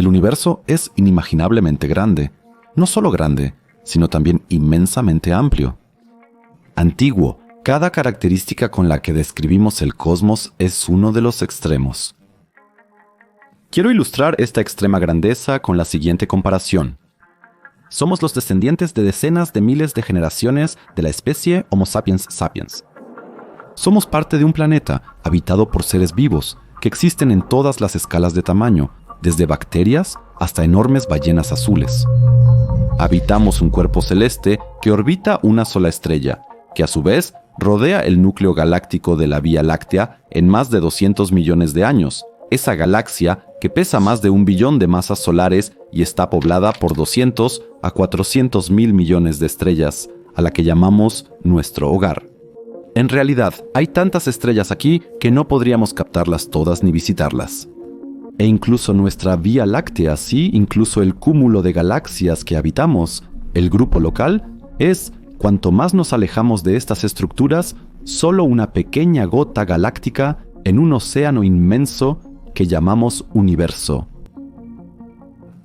El universo es inimaginablemente grande. No solo grande, sino también inmensamente amplio. Antiguo, cada característica con la que describimos el cosmos es uno de los extremos. Quiero ilustrar esta extrema grandeza con la siguiente comparación. Somos los descendientes de decenas de miles de generaciones de la especie Homo sapiens sapiens. Somos parte de un planeta habitado por seres vivos que existen en todas las escalas de tamaño, desde bacterias hasta enormes ballenas azules. Habitamos un cuerpo celeste que orbita una sola estrella, que a su vez rodea el núcleo galáctico de la Vía Láctea en más de 200 millones de años. Esa galaxia que pesa más de 1 billón de masas solares y está poblada por 200 a 400 mil millones de estrellas, a la que llamamos nuestro hogar. En realidad, hay tantas estrellas aquí que no podríamos captarlas todas ni visitarlas. E incluso nuestra Vía Láctea, sí, incluso el cúmulo de galaxias que habitamos, el grupo local, es, cuanto más nos alejamos de estas estructuras, solo una pequeña gota galáctica en un océano inmenso que llamamos universo.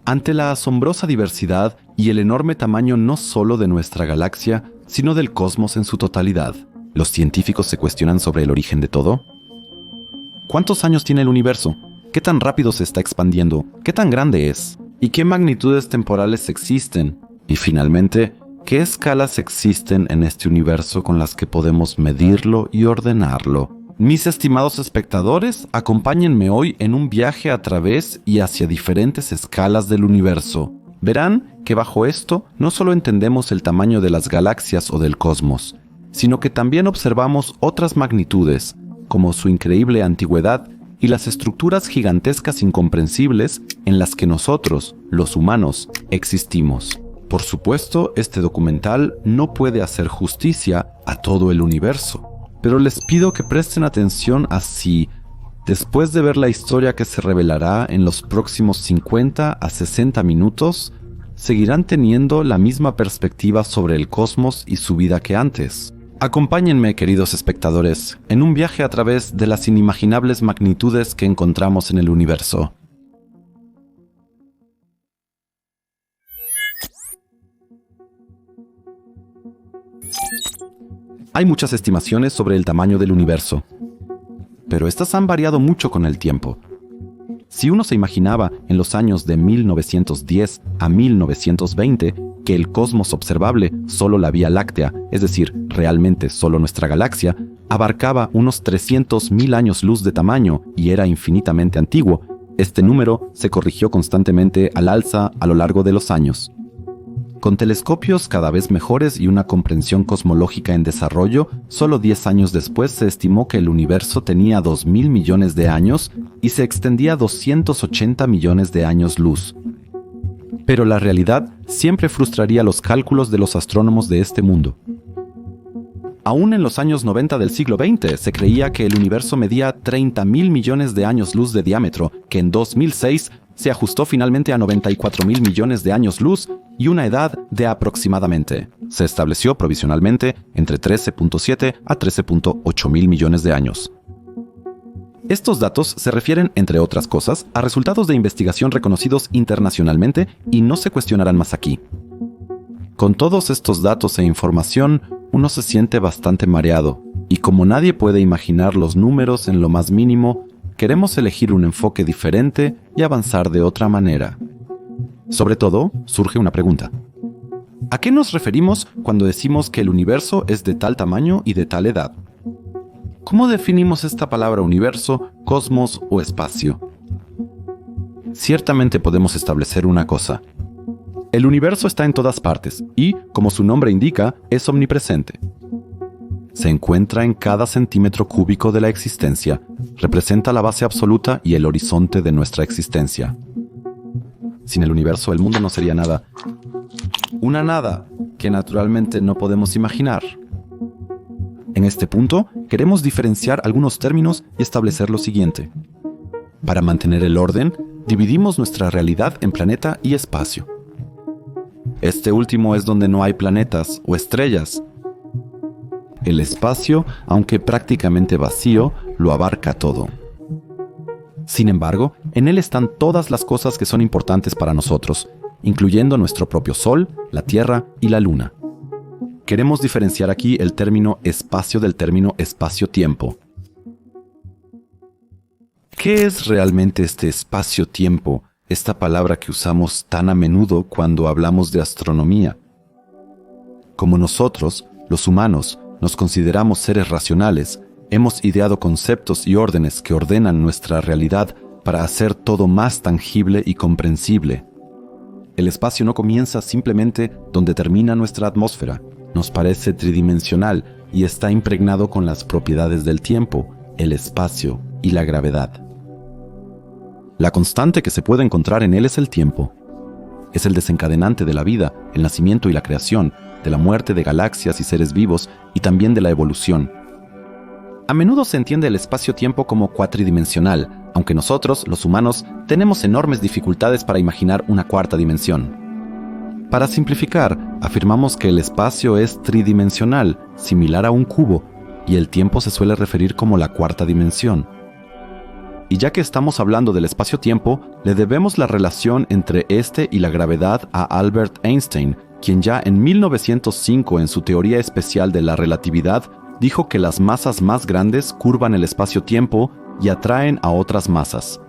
Ante la asombrosa diversidad y el enorme tamaño no solo de nuestra galaxia, sino del cosmos en su totalidad, ¿los científicos se cuestionan sobre el origen de todo? ¿Cuántos años tiene el universo? ¿Qué tan rápido se está expandiendo? ¿Qué tan grande es? ¿Y qué magnitudes temporales existen? Y finalmente, ¿qué escalas existen en este universo con las que podemos medirlo y ordenarlo? Mis estimados espectadores, acompáñenme hoy en un viaje a través y hacia diferentes escalas del universo. Verán que bajo esto no solo entendemos el tamaño de las galaxias o del cosmos, sino que también observamos otras magnitudes, como su increíble antigüedad y las estructuras gigantescas incomprensibles en las que nosotros, los humanos, existimos. Por supuesto, este documental no puede hacer justicia a todo el universo, pero les pido que presten atención a si, después de ver la historia que se revelará en los próximos 50 a 60 minutos, seguirán teniendo la misma perspectiva sobre el cosmos y su vida que antes. Acompáñenme, queridos espectadores, en un viaje a través de las inimaginables magnitudes que encontramos en el universo. Hay muchas estimaciones sobre el tamaño del universo, pero estas han variado mucho con el tiempo. Si uno se imaginaba en los años de 1910 a 1920 que el cosmos observable, solo la Vía Láctea, es decir, realmente solo nuestra galaxia, abarcaba unos 300.000 años luz de tamaño y era infinitamente antiguo, este número se corrigió constantemente al alza a lo largo de los años. Con telescopios cada vez mejores y una comprensión cosmológica en desarrollo, solo 10 años después se estimó que el universo tenía 2.000 millones de años y se extendía 280 millones de años luz. Pero la realidad siempre frustraría los cálculos de los astrónomos de este mundo. Aún en los años 90 del siglo XX se creía que el universo medía 30.000 millones de años luz de diámetro, que en 2006 se ajustó finalmente a 94.000 millones de años luz y una edad de aproximadamente. Se estableció provisionalmente entre 13.7 a 13.8 mil millones de años. Estos datos se refieren, entre otras cosas, a resultados de investigación reconocidos internacionalmente y no se cuestionarán más aquí. Con todos estos datos e información, uno se siente bastante mareado, y como nadie puede imaginar los números en lo más mínimo, queremos elegir un enfoque diferente y avanzar de otra manera. Sobre todo, surge una pregunta. ¿A qué nos referimos cuando decimos que el universo es de tal tamaño y de tal edad? ¿Cómo definimos esta palabra universo, cosmos o espacio? Ciertamente podemos establecer una cosa. El universo está en todas partes y, como su nombre indica, es omnipresente. Se encuentra en cada centímetro cúbico de la existencia, representa la base absoluta y el horizonte de nuestra existencia. Sin el universo, el mundo no sería nada. Una nada que naturalmente no podemos imaginar. En este punto, queremos diferenciar algunos términos y establecer lo siguiente. Para mantener el orden, dividimos nuestra realidad en planeta y espacio. Este último es donde no hay planetas o estrellas. El espacio, aunque prácticamente vacío, lo abarca todo. Sin embargo, en él están todas las cosas que son importantes para nosotros, incluyendo nuestro propio Sol, la Tierra y la Luna. Queremos diferenciar aquí el término espacio del término espacio-tiempo. ¿Qué es realmente este espacio-tiempo, esta palabra que usamos tan a menudo cuando hablamos de astronomía? Como nosotros, los humanos, nos consideramos seres racionales, hemos ideado conceptos y órdenes que ordenan nuestra realidad para hacer todo más tangible y comprensible. El espacio no comienza simplemente donde termina nuestra atmósfera. Nos parece tridimensional y está impregnado con las propiedades del tiempo, el espacio y la gravedad. La constante que se puede encontrar en él es el tiempo. Es el desencadenante de la vida, el nacimiento y la creación, de la muerte de galaxias y seres vivos y también de la evolución. A menudo se entiende el espacio-tiempo como cuatridimensional, aunque nosotros, los humanos, tenemos enormes dificultades para imaginar una cuarta dimensión. Para simplificar, afirmamos que el espacio es tridimensional, similar a un cubo, y el tiempo se suele referir como la cuarta dimensión. Y ya que estamos hablando del espacio-tiempo, le debemos la relación entre este y la gravedad a Albert Einstein, quien ya en 1905 en su teoría especial de la relatividad dijo que las masas más grandes curvan el espacio-tiempo y atraen a otras masas.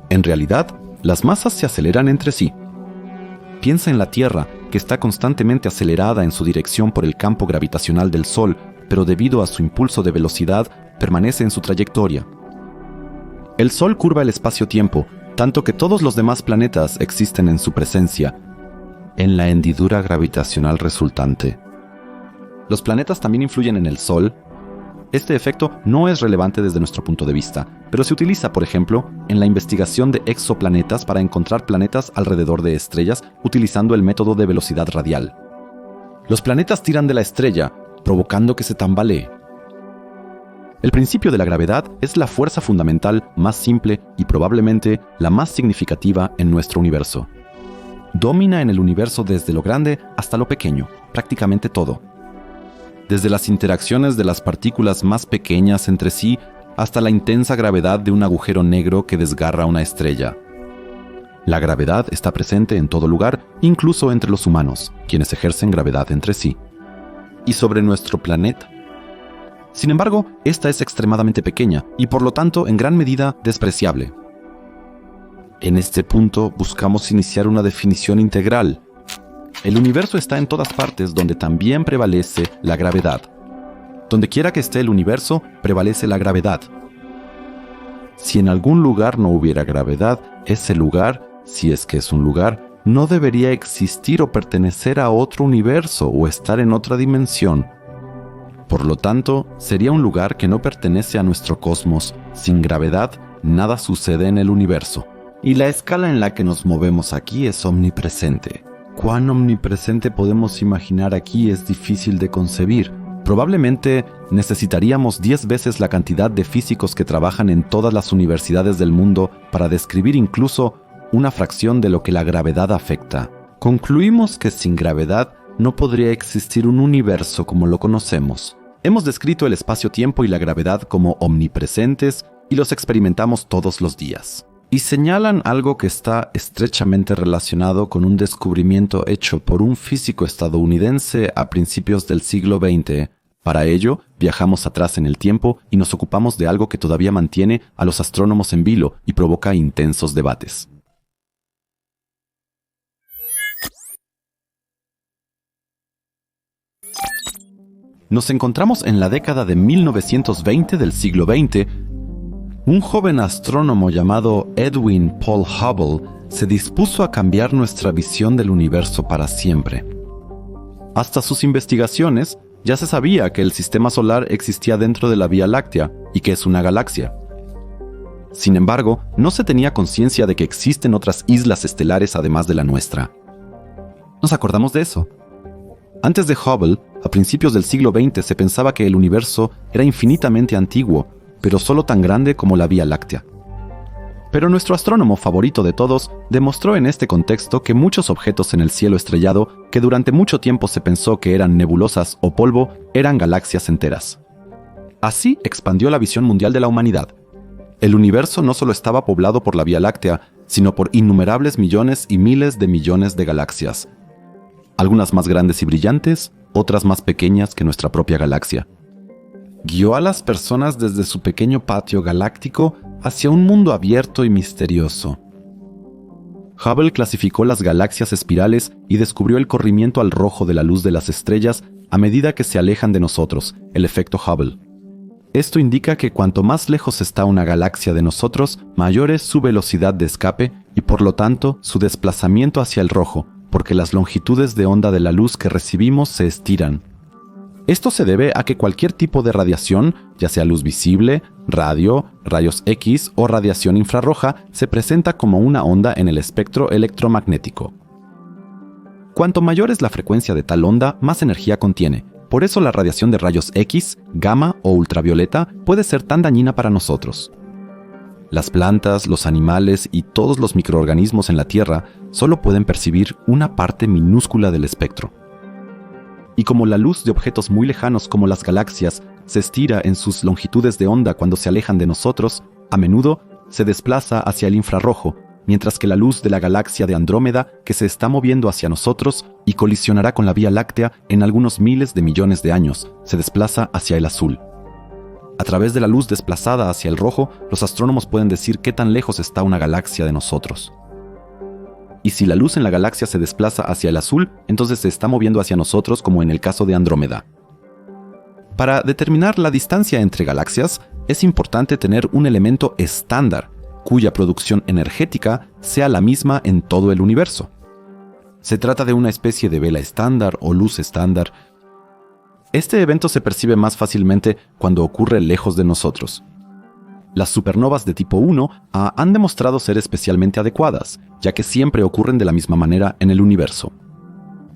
En realidad, las masas se aceleran entre sí. Piensa en la Tierra, que está constantemente acelerada en su dirección por el campo gravitacional del Sol, pero debido a su impulso de velocidad, permanece en su trayectoria. El Sol curva el espacio-tiempo, tanto que todos los demás planetas existen en su presencia, en la hendidura gravitacional resultante. Los planetas también influyen en el Sol. Este efecto no es relevante desde nuestro punto de vista, pero se utiliza, por ejemplo, en la investigación de exoplanetas para encontrar planetas alrededor de estrellas utilizando el método de velocidad radial. Los planetas tiran de la estrella, provocando que se tambalee. El principio de la gravedad es la fuerza fundamental más simple y probablemente la más significativa en nuestro universo. Domina en el universo desde lo grande hasta lo pequeño, prácticamente todo. Desde las interacciones de las partículas más pequeñas entre sí hasta la intensa gravedad de un agujero negro que desgarra una estrella. La gravedad está presente en todo lugar, incluso entre los humanos, quienes ejercen gravedad entre sí. Y sobre nuestro planeta. Sin embargo, esta es extremadamente pequeña y por lo tanto en gran medida despreciable. En este punto buscamos iniciar una definición integral. El universo está en todas partes donde también prevalece la gravedad. Donde quiera que esté el universo, prevalece la gravedad. Si en algún lugar no hubiera gravedad, ese lugar, si es que es un lugar, no debería existir o pertenecer a otro universo o estar en otra dimensión. Por lo tanto, sería un lugar que no pertenece a nuestro cosmos. Sin gravedad, nada sucede en el universo. Y la escala en la que nos movemos aquí es omnipresente. ¿Cuán omnipresente podemos imaginar aquí es difícil de concebir? Probablemente necesitaríamos 10 veces la cantidad de físicos que trabajan en todas las universidades del mundo para describir incluso una fracción de lo que la gravedad afecta. Concluimos que sin gravedad no podría existir un universo como lo conocemos. Hemos descrito el espacio-tiempo y la gravedad como omnipresentes y los experimentamos todos los días. Y señalan algo que está estrechamente relacionado con un descubrimiento hecho por un físico estadounidense a principios del siglo XX. Para ello, viajamos atrás en el tiempo y nos ocupamos de algo que todavía mantiene a los astrónomos en vilo y provoca intensos debates. Nos encontramos en la década de 1920 del siglo XX. Un joven astrónomo llamado Edwin Paul Hubble se dispuso a cambiar nuestra visión del universo para siempre. Hasta sus investigaciones, ya se sabía que el sistema solar existía dentro de la Vía Láctea y que es una galaxia. Sin embargo, no se tenía conciencia de que existen otras islas estelares además de la nuestra. ¿Nos acordamos de eso? Antes de Hubble, a principios del siglo XX se pensaba que el universo era infinitamente antiguo, pero solo tan grande como la Vía Láctea. Pero nuestro astrónomo favorito de todos demostró en este contexto que muchos objetos en el cielo estrellado, que durante mucho tiempo se pensó que eran nebulosas o polvo, eran galaxias enteras. Así expandió la visión mundial de la humanidad. El universo no solo estaba poblado por la Vía Láctea, sino por innumerables millones y miles de millones de galaxias. Algunas más grandes y brillantes, otras más pequeñas que nuestra propia galaxia. Guió a las personas desde su pequeño patio galáctico hacia un mundo abierto y misterioso. Hubble clasificó las galaxias espirales y descubrió el corrimiento al rojo de la luz de las estrellas a medida que se alejan de nosotros, el efecto Hubble. Esto indica que cuanto más lejos está una galaxia de nosotros, mayor es su velocidad de escape y por lo tanto su desplazamiento hacia el rojo, porque las longitudes de onda de la luz que recibimos se estiran. Esto se debe a que cualquier tipo de radiación, ya sea luz visible, radio, rayos X o radiación infrarroja, se presenta como una onda en el espectro electromagnético. Cuanto mayor es la frecuencia de tal onda, más energía contiene. Por eso la radiación de rayos X, gamma o ultravioleta puede ser tan dañina para nosotros. Las plantas, los animales y todos los microorganismos en la Tierra solo pueden percibir una parte minúscula del espectro. Y como la luz de objetos muy lejanos como las galaxias se estira en sus longitudes de onda cuando se alejan de nosotros, a menudo se desplaza hacia el infrarrojo, mientras que la luz de la galaxia de Andrómeda, que se está moviendo hacia nosotros y colisionará con la Vía Láctea en algunos miles de millones de años, se desplaza hacia el azul. A través de la luz desplazada hacia el rojo, los astrónomos pueden decir qué tan lejos está una galaxia de nosotros. Y si la luz en la galaxia se desplaza hacia el azul, entonces se está moviendo hacia nosotros como en el caso de Andrómeda. Para determinar la distancia entre galaxias, es importante tener un elemento estándar, cuya producción energética sea la misma en todo el universo. Se trata de una especie de vela estándar o luz estándar. Este evento se percibe más fácilmente cuando ocurre lejos de nosotros. Las supernovas de tipo 1A han demostrado ser especialmente adecuadas, ya que siempre ocurren de la misma manera en el universo.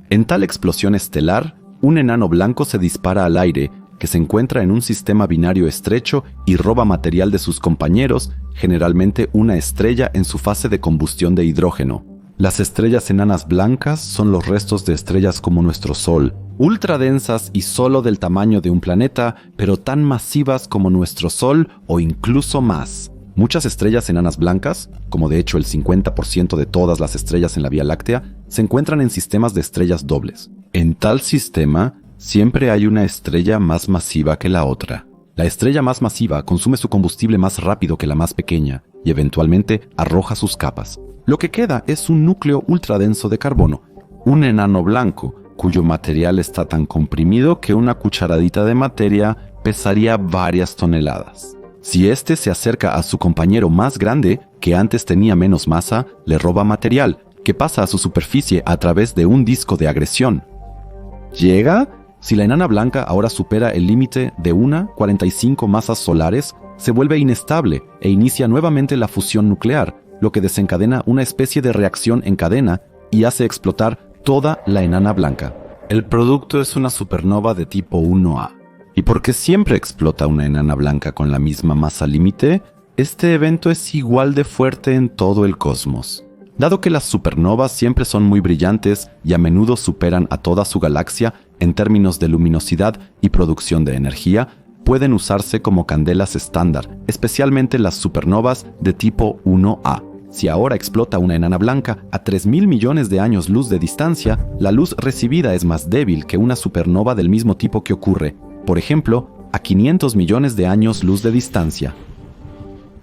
En tal explosión estelar, un enano blanco se dispara al aire, que se encuentra en un sistema binario estrecho y roba material de sus compañeros, generalmente una estrella en su fase de combustión de hidrógeno. Las estrellas enanas blancas son los restos de estrellas como nuestro Sol, ultra densas y solo del tamaño de un planeta, pero tan masivas como nuestro Sol o incluso más. Muchas estrellas enanas blancas, como de hecho el 50% de todas las estrellas en la Vía Láctea, se encuentran en sistemas de estrellas dobles. En tal sistema, siempre hay una estrella más masiva que la otra. La estrella más masiva consume su combustible más rápido que la más pequeña y eventualmente arroja sus capas. Lo que queda es un núcleo ultradenso de carbono, un enano blanco, cuyo material está tan comprimido que una cucharadita de materia pesaría varias toneladas. Si éste se acerca a su compañero más grande, que antes tenía menos masa, le roba material, que pasa a su superficie a través de un disco de agresión. ¿Llega? Si la enana blanca ahora supera el límite de 45 masas solares, se vuelve inestable e inicia nuevamente la fusión nuclear, lo que desencadena una especie de reacción en cadena y hace explotar toda la enana blanca. El producto es una supernova de tipo 1A. ¿Y por qué siempre explota una enana blanca con la misma masa límite? Este evento es igual de fuerte en todo el cosmos. Dado que las supernovas siempre son muy brillantes y a menudo superan a toda su galaxia en términos de luminosidad y producción de energía, pueden usarse como candelas estándar, especialmente las supernovas de tipo 1A. Si ahora explota una enana blanca a 3.000 millones de años luz de distancia, la luz recibida es más débil que una supernova del mismo tipo que ocurre, por ejemplo, a 500 millones de años luz de distancia.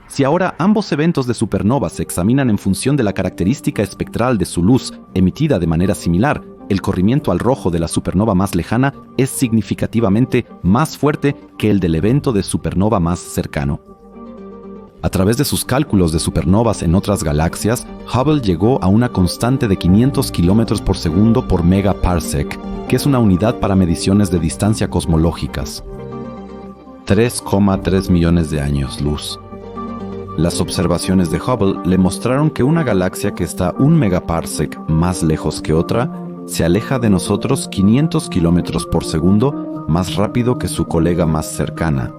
Si ahora ambos eventos de supernovas se examinan en función de la característica espectral de su luz emitida de manera similar, el corrimiento al rojo de la supernova más lejana es significativamente más fuerte que el del evento de supernova más cercano. A través de sus cálculos de supernovas en otras galaxias, Hubble llegó a una constante de 500 km por segundo por megaparsec, que es una unidad para mediciones de distancia cosmológicas. 3,3 millones de años luz. Las observaciones de Hubble le mostraron que una galaxia que está 1 megaparsec más lejos que otra se aleja de nosotros 500 km por segundo más rápido que su colega más cercana.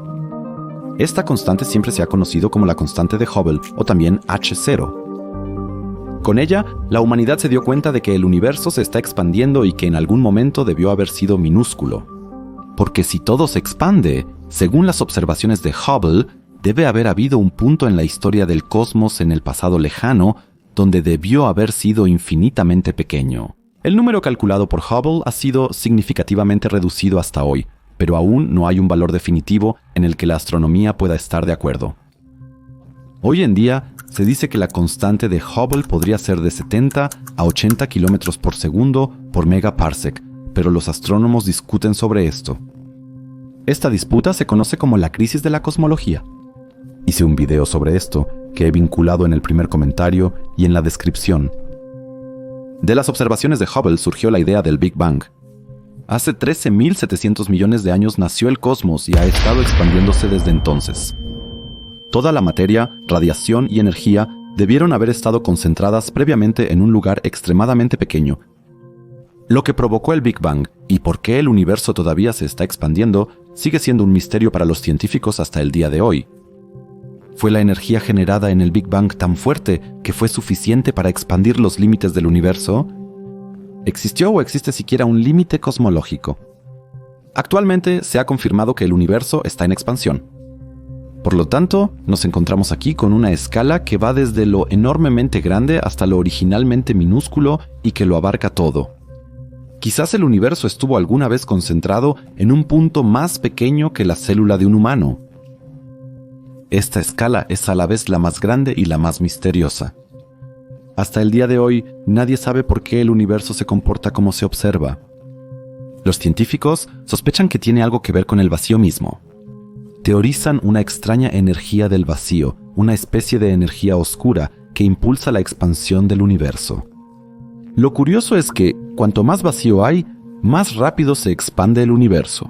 Esta constante siempre se ha conocido como la constante de Hubble o también H0. Con ella, la humanidad se dio cuenta de que el universo se está expandiendo y que en algún momento debió haber sido minúsculo. Porque si todo se expande, según las observaciones de Hubble, debe haber habido un punto en la historia del cosmos en el pasado lejano donde debió haber sido infinitamente pequeño. El número calculado por Hubble ha sido significativamente reducido hasta hoy, pero aún no hay un valor definitivo en el que la astronomía pueda estar de acuerdo. Hoy en día, se dice que la constante de Hubble podría ser de 70 a 80 kilómetros por segundo por megaparsec, pero los astrónomos discuten sobre esto. Esta disputa se conoce como la crisis de la cosmología. Hice un video sobre esto que he vinculado en el primer comentario y en la descripción. De las observaciones de Hubble surgió la idea del Big Bang. Hace 13.700 millones de años nació el cosmos y ha estado expandiéndose desde entonces. Toda la materia, radiación y energía debieron haber estado concentradas previamente en un lugar extremadamente pequeño. Lo que provocó el Big Bang y por qué el universo todavía se está expandiendo sigue siendo un misterio para los científicos hasta el día de hoy. ¿Fue la energía generada en el Big Bang tan fuerte que fue suficiente para expandir los límites del universo? ¿Existió o existe siquiera un límite cosmológico? Actualmente se ha confirmado que el universo está en expansión. Por lo tanto, nos encontramos aquí con una escala que va desde lo enormemente grande hasta lo originalmente minúsculo y que lo abarca todo. Quizás el universo estuvo alguna vez concentrado en un punto más pequeño que la célula de un humano. Esta escala es a la vez la más grande y la más misteriosa. Hasta el día de hoy, nadie sabe por qué el universo se comporta como se observa. Los científicos sospechan que tiene algo que ver con el vacío mismo. Teorizan una extraña energía del vacío, una especie de energía oscura que impulsa la expansión del universo. Lo curioso es que, cuanto más vacío hay, más rápido se expande el universo.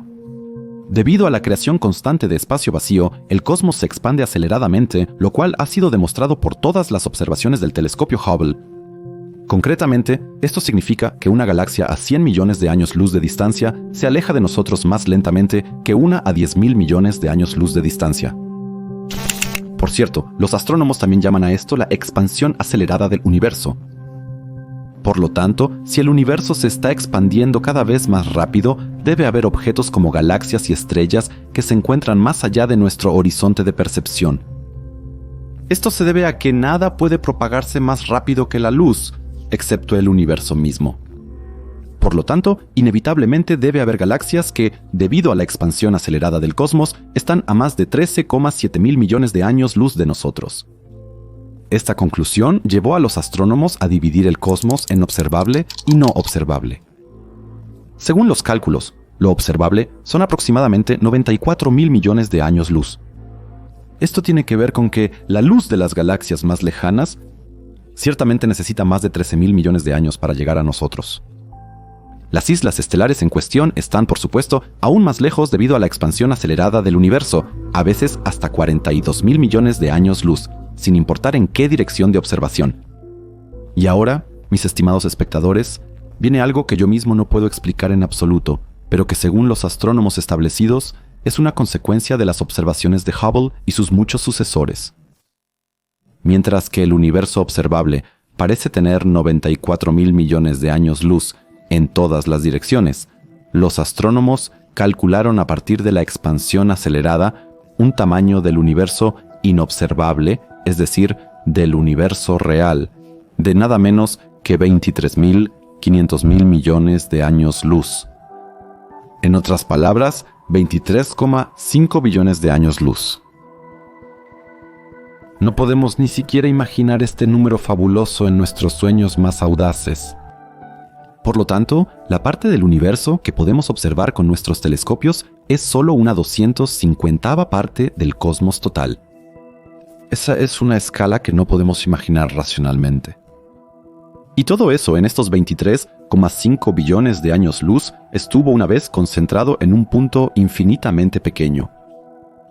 Debido a la creación constante de espacio vacío, el cosmos se expande aceleradamente, lo cual ha sido demostrado por todas las observaciones del telescopio Hubble. Concretamente, esto significa que una galaxia a 100 millones de años luz de distancia se aleja de nosotros más lentamente que una a 10.000 millones de años luz de distancia. Por cierto, los astrónomos también llaman a esto la expansión acelerada del universo. Por lo tanto, si el universo se está expandiendo cada vez más rápido, debe haber objetos como galaxias y estrellas que se encuentran más allá de nuestro horizonte de percepción. Esto se debe a que nada puede propagarse más rápido que la luz, excepto el universo mismo. Por lo tanto, inevitablemente debe haber galaxias que, debido a la expansión acelerada del cosmos, están a más de 13,7 mil millones de años luz de nosotros. Esta conclusión llevó a los astrónomos a dividir el cosmos en observable y no observable. Según los cálculos, lo observable son aproximadamente 94 mil millones de años luz. Esto tiene que ver con que la luz de las galaxias más lejanas ciertamente necesita más de 13 mil millones de años para llegar a nosotros. Las islas estelares en cuestión están, por supuesto, aún más lejos debido a la expansión acelerada del universo, a veces hasta 42 mil millones de años luz, sin importar en qué dirección de observación. Y ahora, mis estimados espectadores, viene algo que yo mismo no puedo explicar en absoluto, pero que según los astrónomos establecidos, es una consecuencia de las observaciones de Hubble y sus muchos sucesores. Mientras que el universo observable parece tener 94 mil millones de años luz en todas las direcciones, los astrónomos calcularon a partir de la expansión acelerada un tamaño del universo inobservable, es decir, del universo real, de nada menos que 23.500 mil millones de años luz. En otras palabras, 23,5 billones de años luz. No podemos ni siquiera imaginar este número fabuloso en nuestros sueños más audaces. Por lo tanto, la parte del universo que podemos observar con nuestros telescopios es solo una 250ª parte del cosmos total. Esa es una escala que no podemos imaginar racionalmente. Y todo eso en estos 23,5 billones de años luz estuvo una vez concentrado en un punto infinitamente pequeño.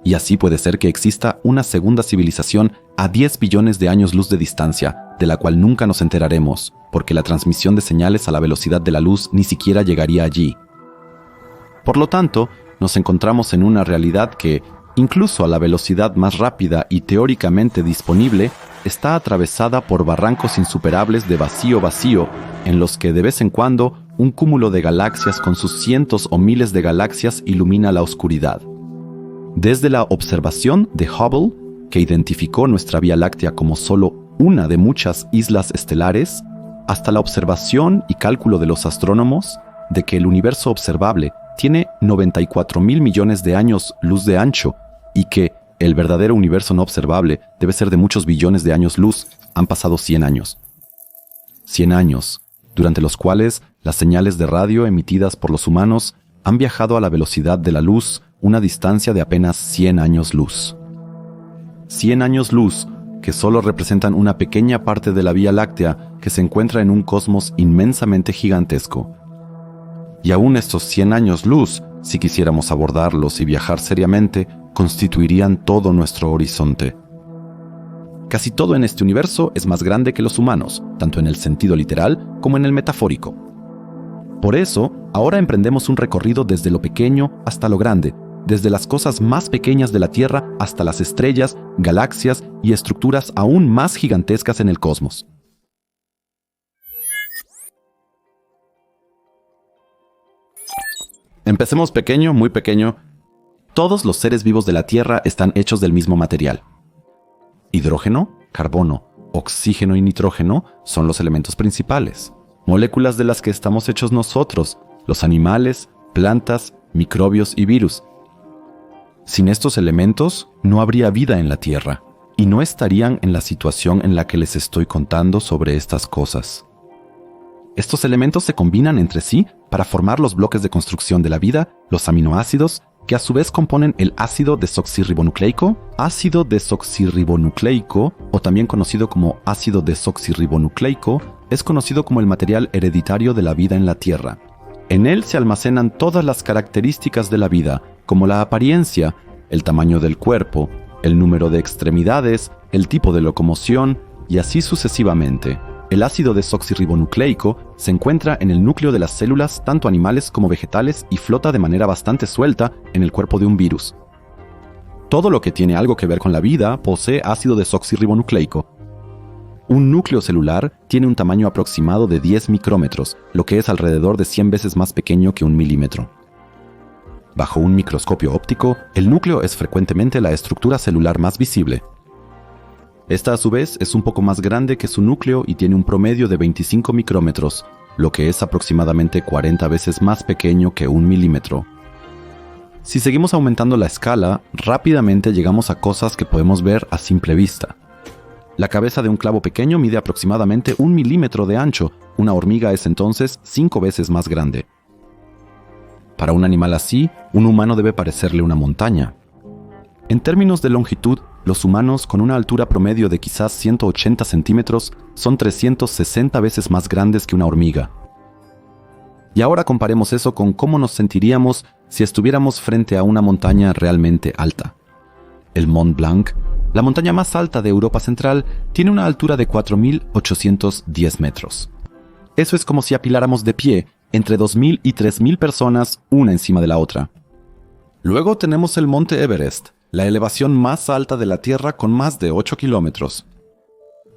Y así puede ser que exista una segunda civilización a 10 billones de años luz de distancia, de la cual nunca nos enteraremos, porque la transmisión de señales a la velocidad de la luz ni siquiera llegaría allí. Por lo tanto, nos encontramos en una realidad que, incluso a la velocidad más rápida y teóricamente disponible, está atravesada por barrancos insuperables de vacío, en los que de vez en cuando un cúmulo de galaxias con sus cientos o miles de galaxias ilumina la oscuridad. Desde la observación de Hubble, que identificó nuestra Vía Láctea como solo una de muchas islas estelares, hasta la observación y cálculo de los astrónomos de que el universo observable tiene 94.000 millones de años luz de ancho y que el verdadero universo no observable debe ser de muchos billones de años luz, han pasado 100 años. 100 años, durante los cuales las señales de radio emitidas por los humanos han viajado a la velocidad de la luz, una distancia de apenas 100 años luz. 100 años luz que solo representan una pequeña parte de la Vía Láctea que se encuentra en un cosmos inmensamente gigantesco. Y aún estos 100 años luz, si quisiéramos abordarlos y viajar seriamente, constituirían todo nuestro horizonte. Casi todo en este universo es más grande que los humanos, tanto en el sentido literal como en el metafórico. Por eso, ahora emprendemos un recorrido desde lo pequeño hasta lo grande, desde las cosas más pequeñas de la Tierra hasta las estrellas, galaxias y estructuras aún más gigantescas en el cosmos. Empecemos pequeño, muy pequeño. Todos los seres vivos de la Tierra están hechos del mismo material. Hidrógeno, carbono, oxígeno y nitrógeno son los elementos principales. Moléculas de las que estamos hechos nosotros, los animales, plantas, microbios y virus. Sin estos elementos, no habría vida en la Tierra, y no estarían en la situación en la que les estoy contando sobre estas cosas. Estos elementos se combinan entre sí para formar los bloques de construcción de la vida, los aminoácidos, que a su vez componen el ácido desoxirribonucleico. Ácido desoxirribonucleico, o también conocido como ácido desoxirribonucleico, es conocido como el material hereditario de la vida en la Tierra. En él se almacenan todas las características de la vida, como la apariencia, el tamaño del cuerpo, el número de extremidades, el tipo de locomoción, y así sucesivamente. El ácido desoxirribonucleico se encuentra en el núcleo de las células, tanto animales como vegetales, y flota de manera bastante suelta en el cuerpo de un virus. Todo lo que tiene algo que ver con la vida posee ácido desoxirribonucleico. Un núcleo celular tiene un tamaño aproximado de 10 micrómetros, lo que es alrededor de 100 veces más pequeño que un milímetro. Bajo un microscopio óptico, el núcleo es frecuentemente la estructura celular más visible. Esta a su vez es un poco más grande que su núcleo y tiene un promedio de 25 micrómetros, lo que es aproximadamente 40 veces más pequeño que un milímetro. Si seguimos aumentando la escala, rápidamente llegamos a cosas que podemos ver a simple vista. La cabeza de un clavo pequeño mide aproximadamente 1 milímetro de ancho, una hormiga es entonces 5 veces más grande. Para un animal así, un humano debe parecerle una montaña. En términos de longitud, los humanos con una altura promedio de quizás 180 centímetros son 360 veces más grandes que una hormiga. Y ahora comparemos eso con cómo nos sentiríamos si estuviéramos frente a una montaña realmente alta. El Mont Blanc, la montaña más alta de Europa Central, tiene una altura de 4.810 metros. Eso es como si apiláramos de pie entre 2.000 y 3.000 personas una encima de la otra. Luego tenemos el Monte Everest, la elevación más alta de la Tierra con más de 8 kilómetros.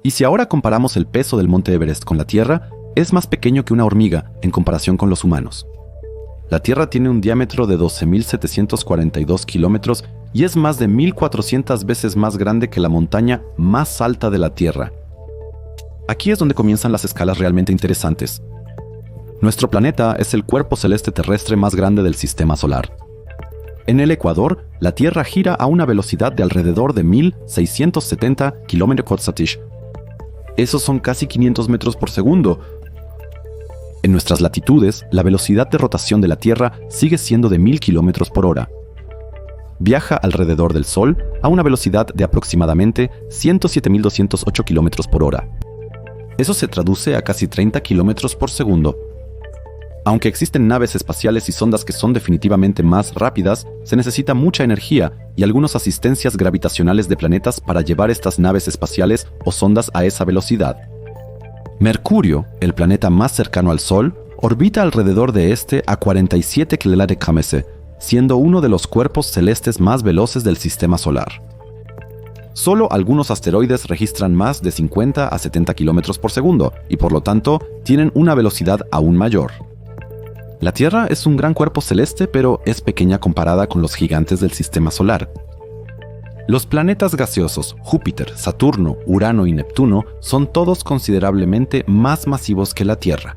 Y si ahora comparamos el peso del Monte Everest con la Tierra, es más pequeño que una hormiga en comparación con los humanos. La Tierra tiene un diámetro de 12.742 kilómetros y es más de 1.400 veces más grande que la montaña más alta de la Tierra. Aquí es donde comienzan las escalas realmente interesantes. Nuestro planeta es el cuerpo celeste terrestre más grande del sistema solar. En el ecuador, la Tierra gira a una velocidad de alrededor de 1.670 km/s. Esos son casi 500 metros por segundo. En nuestras latitudes, la velocidad de rotación de la Tierra sigue siendo de 1.000 km por hora. Viaja alrededor del Sol a una velocidad de aproximadamente 107.208 km por hora. Eso se traduce a casi 30 km por segundo. Aunque existen naves espaciales y sondas que son definitivamente más rápidas, se necesita mucha energía y algunas asistencias gravitacionales de planetas para llevar estas naves espaciales o sondas a esa velocidad. Mercurio, el planeta más cercano al Sol, orbita alrededor de este a 47 km/s, siendo uno de los cuerpos celestes más veloces del sistema solar. Solo algunos asteroides registran más de 50 a 70 km por segundo y por lo tanto tienen una velocidad aún mayor. La Tierra es un gran cuerpo celeste, pero es pequeña comparada con los gigantes del sistema solar. Los planetas gaseosos, Júpiter, Saturno, Urano y Neptuno, son todos considerablemente más masivos que la Tierra.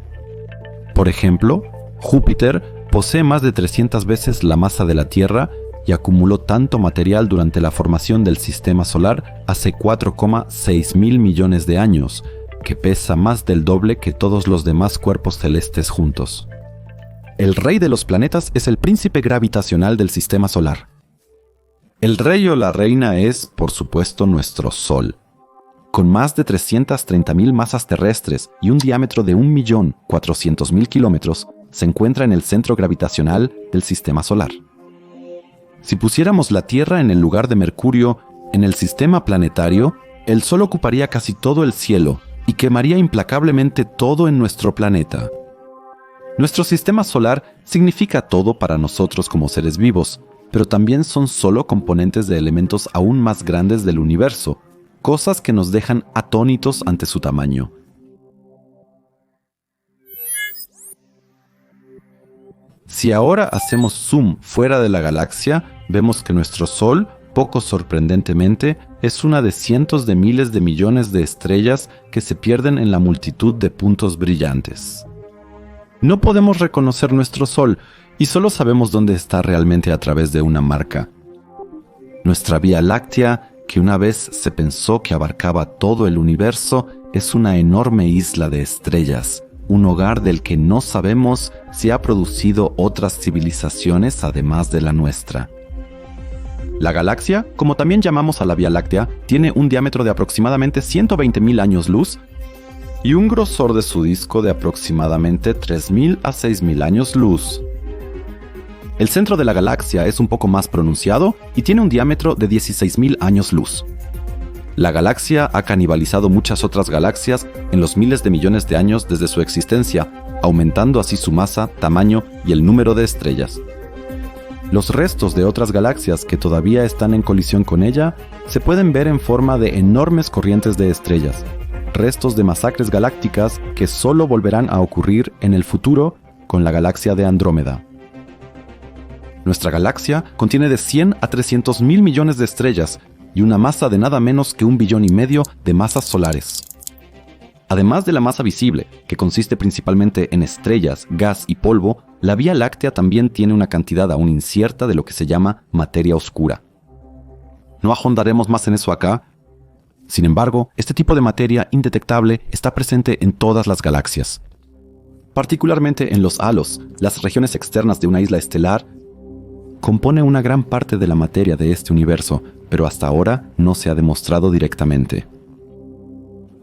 Por ejemplo, Júpiter posee más de 300 veces la masa de la Tierra y acumuló tanto material durante la formación del sistema solar hace 4,6 mil millones de años, que pesa más del doble que todos los demás cuerpos celestes juntos. El rey de los planetas es el príncipe gravitacional del sistema solar. El rey o la reina es, por supuesto, nuestro Sol. Con más de 330.000 masas terrestres y un diámetro de 1.400.000 kilómetros, se encuentra en el centro gravitacional del sistema solar. Si pusiéramos la Tierra en el lugar de Mercurio en el sistema planetario, el Sol ocuparía casi todo el cielo y quemaría implacablemente todo en nuestro planeta. Nuestro sistema solar significa todo para nosotros como seres vivos, pero también son solo componentes de elementos aún más grandes del universo, cosas que nos dejan atónitos ante su tamaño. Si ahora hacemos zoom fuera de la galaxia, vemos que nuestro Sol, poco sorprendentemente, es una de cientos de miles de millones de estrellas que se pierden en la multitud de puntos brillantes. No podemos reconocer nuestro Sol y solo sabemos dónde está realmente a través de una marca. Nuestra Vía Láctea, que una vez se pensó que abarcaba todo el universo, es una enorme isla de estrellas, un hogar del que no sabemos si ha producido otras civilizaciones además de la nuestra. La galaxia, como también llamamos a la Vía Láctea, tiene un diámetro de aproximadamente 120.000 años luz y un grosor de su disco de aproximadamente 3.000 a 6.000 años luz. El centro de la galaxia es un poco más pronunciado y tiene un diámetro de 16.000 años luz. La galaxia ha canibalizado muchas otras galaxias en los miles de millones de años desde su existencia, aumentando así su masa, tamaño y el número de estrellas. Los restos de otras galaxias que todavía están en colisión con ella se pueden ver en forma de enormes corrientes de estrellas, restos de masacres galácticas que solo volverán a ocurrir en el futuro con la galaxia de Andrómeda. Nuestra galaxia contiene de 100 a 300.000 millones de estrellas y una masa de nada menos que 1,5 billones de masas solares. Además de la masa visible, que consiste principalmente en estrellas, gas y polvo, la Vía Láctea también tiene una cantidad aún incierta de lo que se llama materia oscura. No ahondaremos más en eso acá. Sin embargo, este tipo de materia indetectable está presente en todas las galaxias. Particularmente en los halos, las regiones externas de una isla estelar, compone una gran parte de la materia de este universo, pero hasta ahora no se ha demostrado directamente.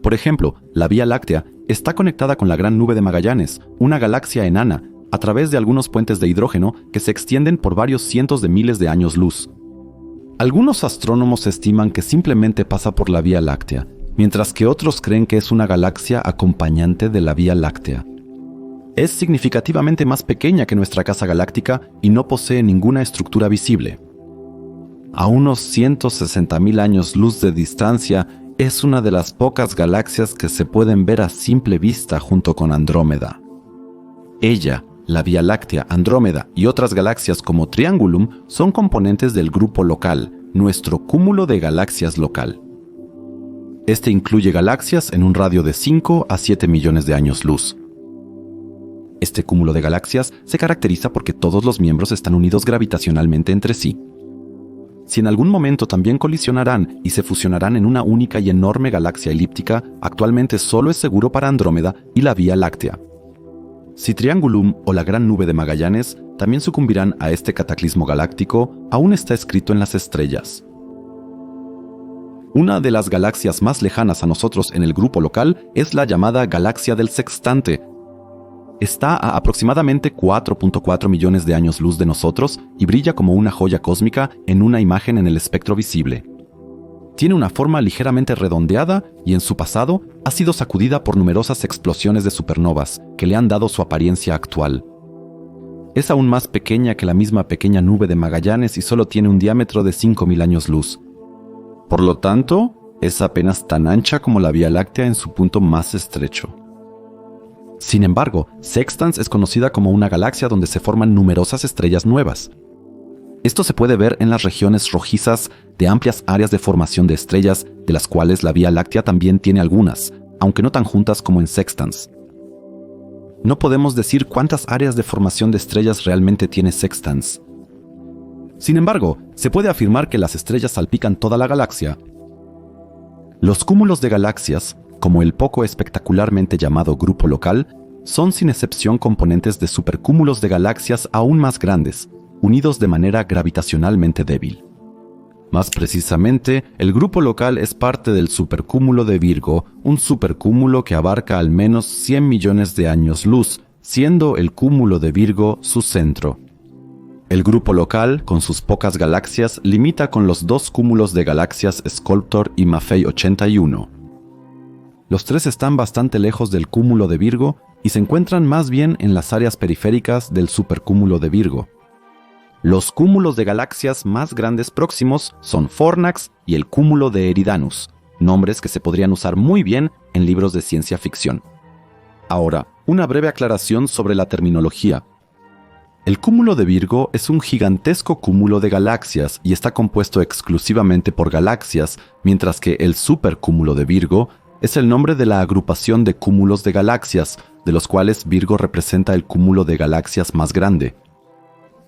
Por ejemplo, la Vía Láctea está conectada con la Gran Nube de Magallanes, una galaxia enana, a través de algunos puentes de hidrógeno que se extienden por varios cientos de miles de años luz. Algunos astrónomos estiman que simplemente pasa por la Vía Láctea, mientras que otros creen que es una galaxia acompañante de la Vía Láctea. Es significativamente más pequeña que nuestra casa galáctica y no posee ninguna estructura visible. A unos 160.000 años luz de distancia, es una de las pocas galaxias que se pueden ver a simple vista junto con Andrómeda. Ella, la Vía Láctea, Andrómeda y otras galaxias como Triangulum son componentes del grupo local, nuestro cúmulo de galaxias local. Este incluye galaxias en un radio de 5 a 7 millones de años luz. Este cúmulo de galaxias se caracteriza porque todos los miembros están unidos gravitacionalmente entre sí. Si en algún momento también colisionarán y se fusionarán en una única y enorme galaxia elíptica, actualmente solo es seguro para Andrómeda y la Vía Láctea. Si Triangulum o la Gran Nube de Magallanes también sucumbirán a este cataclismo galáctico, aún está escrito en las estrellas. Una de las galaxias más lejanas a nosotros en el grupo local es la llamada Galaxia del Sextante. Está a aproximadamente 4.4 millones de años luz de nosotros y brilla como una joya cósmica en una imagen en el espectro visible. Tiene una forma ligeramente redondeada y en su pasado ha sido sacudida por numerosas explosiones de supernovas que le han dado su apariencia actual. Es aún más pequeña que la misma pequeña nube de Magallanes y solo tiene un diámetro de 5.000 años luz. Por lo tanto, es apenas tan ancha como la Vía Láctea en su punto más estrecho. Sin embargo, Sextans es conocida como una galaxia donde se forman numerosas estrellas nuevas. Esto se puede ver en las regiones rojizas de amplias áreas de formación de estrellas, de las cuales la Vía Láctea también tiene algunas, aunque no tan juntas como en Sextans. No podemos decir cuántas áreas de formación de estrellas realmente tiene Sextans. Sin embargo, se puede afirmar que las estrellas salpican toda la galaxia. Los cúmulos de galaxias, como el poco espectacularmente llamado grupo local, son sin excepción componentes de supercúmulos de galaxias aún más grandes, unidos de manera gravitacionalmente débil. Más precisamente, el grupo local es parte del supercúmulo de Virgo, un supercúmulo que abarca al menos 100 millones de años luz, siendo el cúmulo de Virgo su centro. El grupo local, con sus pocas galaxias, limita con los dos cúmulos de galaxias Sculptor y Maffei 81. Los tres están bastante lejos del cúmulo de Virgo y se encuentran más bien en las áreas periféricas del supercúmulo de Virgo. Los cúmulos de galaxias más grandes próximos son Fornax y el cúmulo de Eridanus, nombres que se podrían usar muy bien en libros de ciencia ficción. Ahora, una breve aclaración sobre la terminología. El cúmulo de Virgo es un gigantesco cúmulo de galaxias y está compuesto exclusivamente por galaxias, mientras que el supercúmulo de Virgo es el nombre de la agrupación de cúmulos de galaxias, de los cuales Virgo representa el cúmulo de galaxias más grande.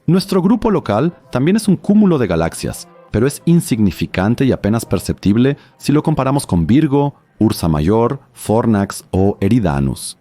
Nuestro grupo local también es un cúmulo de galaxias, pero es insignificante y apenas perceptible si lo comparamos con Virgo, Ursa Mayor, Fornax o Eridanus.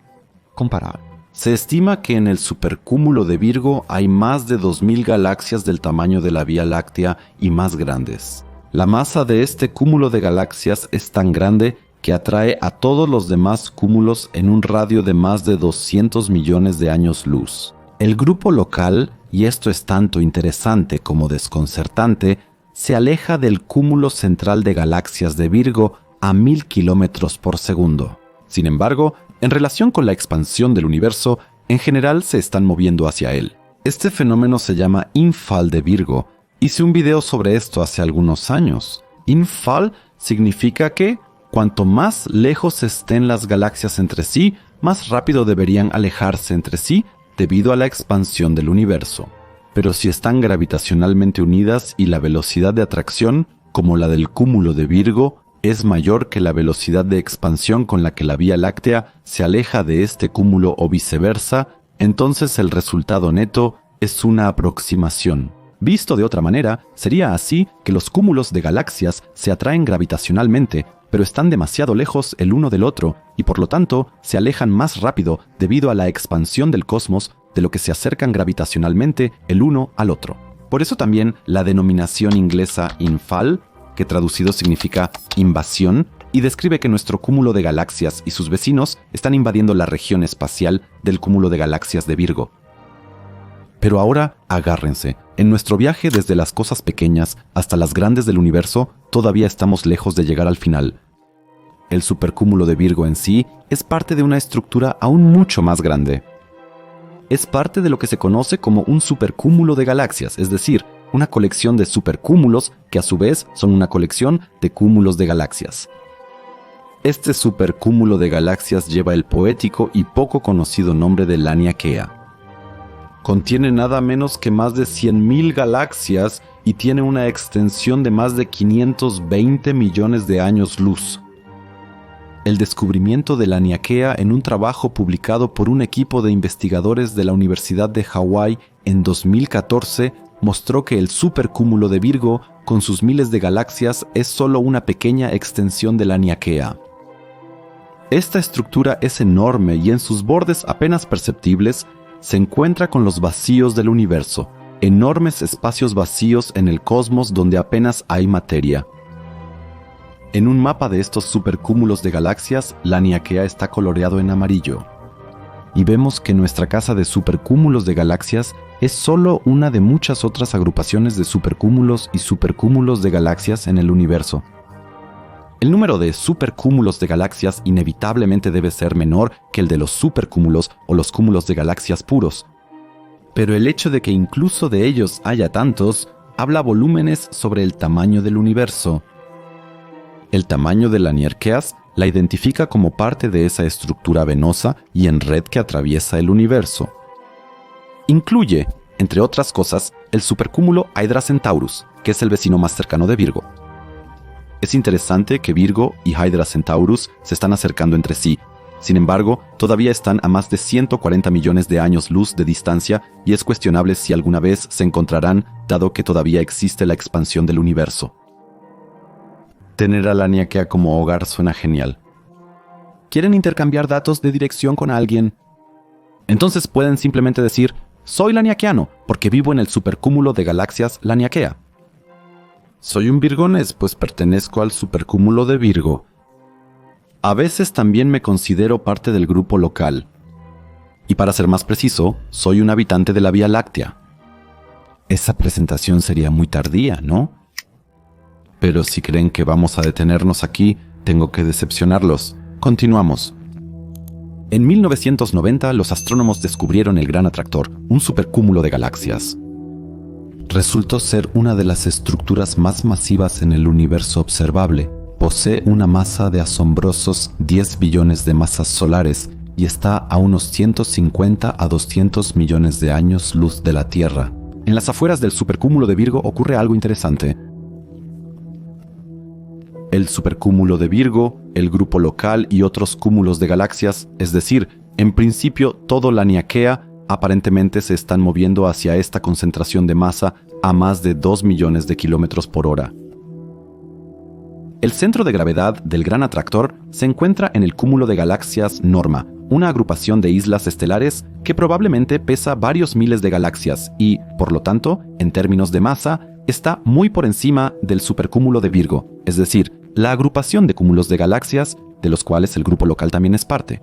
Comparar. Se estima que en el supercúmulo de Virgo hay más de 2000 galaxias del tamaño de la Vía Láctea y más grandes. La masa de este cúmulo de galaxias es tan grande que atrae a todos los demás cúmulos en un radio de más de 200 millones de años luz. El grupo local, y esto es tanto interesante como desconcertante, se aleja del cúmulo central de galaxias de Virgo a 1000 kilómetros por segundo. Sin embargo, en relación con la expansión del universo, en general se están moviendo hacia él. Este fenómeno se llama infall de Virgo. Hice un video sobre esto hace algunos años. Infall significa que, cuanto más lejos estén las galaxias entre sí, más rápido deberían alejarse entre sí debido a la expansión del universo. Pero si están gravitacionalmente unidas y la velocidad de atracción, como la del cúmulo de Virgo, es mayor que la velocidad de expansión con la que la Vía Láctea se aleja de este cúmulo o viceversa, entonces el resultado neto es una aproximación. Visto de otra manera, sería así que los cúmulos de galaxias se atraen gravitacionalmente, pero están demasiado lejos el uno del otro y por lo tanto se alejan más rápido debido a la expansión del cosmos de lo que se acercan gravitacionalmente el uno al otro. Por eso también la denominación inglesa infall, que traducido significa invasión, y describe que nuestro cúmulo de galaxias y sus vecinos están invadiendo la región espacial del cúmulo de galaxias de Virgo. Pero ahora, agárrense. En nuestro viaje desde las cosas pequeñas hasta las grandes del universo, todavía estamos lejos de llegar al final. El supercúmulo de Virgo en sí es parte de una estructura aún mucho más grande. Es parte de lo que se conoce como un supercúmulo de galaxias, es decir, una colección de supercúmulos que a su vez son una colección de cúmulos de galaxias. Este supercúmulo de galaxias lleva el poético y poco conocido nombre de Laniakea. Contiene nada menos que más de 100.000 galaxias y tiene una extensión de más de 520 millones de años luz. El descubrimiento de Laniakea en un trabajo publicado por un equipo de investigadores de la Universidad de Hawái en 2014 mostró que el supercúmulo de Virgo, con sus miles de galaxias, es solo una pequeña extensión de Laniakea. Esta estructura es enorme y en sus bordes apenas perceptibles se encuentra con los vacíos del universo, enormes espacios vacíos en el cosmos donde apenas hay materia. En un mapa de estos supercúmulos de galaxias, Laniakea está coloreado en amarillo. Y vemos que nuestra casa de supercúmulos de galaxias es solo una de muchas otras agrupaciones de supercúmulos y supercúmulos de galaxias en el universo. El número de supercúmulos de galaxias inevitablemente debe ser menor que el de los supercúmulos o los cúmulos de galaxias puros. Pero el hecho de que incluso de ellos haya tantos, habla volúmenes sobre el tamaño del universo. El tamaño de Laniakea la identifica como parte de esa estructura venosa y en red que atraviesa el universo. Incluye, entre otras cosas, el supercúmulo Hydra Centaurus, que es el vecino más cercano de Virgo. Es interesante que Virgo y Hydra Centaurus se están acercando entre sí. Sin embargo, todavía están a más de 140 millones de años luz de distancia y es cuestionable si alguna vez se encontrarán, dado que todavía existe la expansión del universo. Tener a Laniakea como hogar suena genial. ¿Quieren intercambiar datos de dirección con alguien? Entonces pueden simplemente decir, soy laniakeano, porque vivo en el supercúmulo de galaxias Laniakea. Soy un virgonés, pues pertenezco al supercúmulo de Virgo. A veces también me considero parte del grupo local. Y para ser más preciso, soy un habitante de la Vía Láctea. Esa presentación sería muy tardía, ¿no? Pero si creen que vamos a detenernos aquí, tengo que decepcionarlos. Continuamos. En 1990, los astrónomos descubrieron el Gran Atractor, un supercúmulo de galaxias. Resultó ser una de las estructuras más masivas en el universo observable. Posee una masa de asombrosos 10 billones de masas solares y está a unos 150 a 200 millones de años luz de la Tierra. En las afueras del supercúmulo de Virgo ocurre algo interesante. El supercúmulo de Virgo, el grupo local y otros cúmulos de galaxias, es decir, en principio todo Laniakea, aparentemente se están moviendo hacia esta concentración de masa a más de 2 millones de kilómetros por hora. El centro de gravedad del Gran Atractor se encuentra en el cúmulo de galaxias Norma, una agrupación de islas estelares que probablemente pesa varios miles de galaxias y, por lo tanto, en términos de masa, está muy por encima del supercúmulo de Virgo, es decir, la agrupación de cúmulos de galaxias, de los cuales el grupo local también es parte.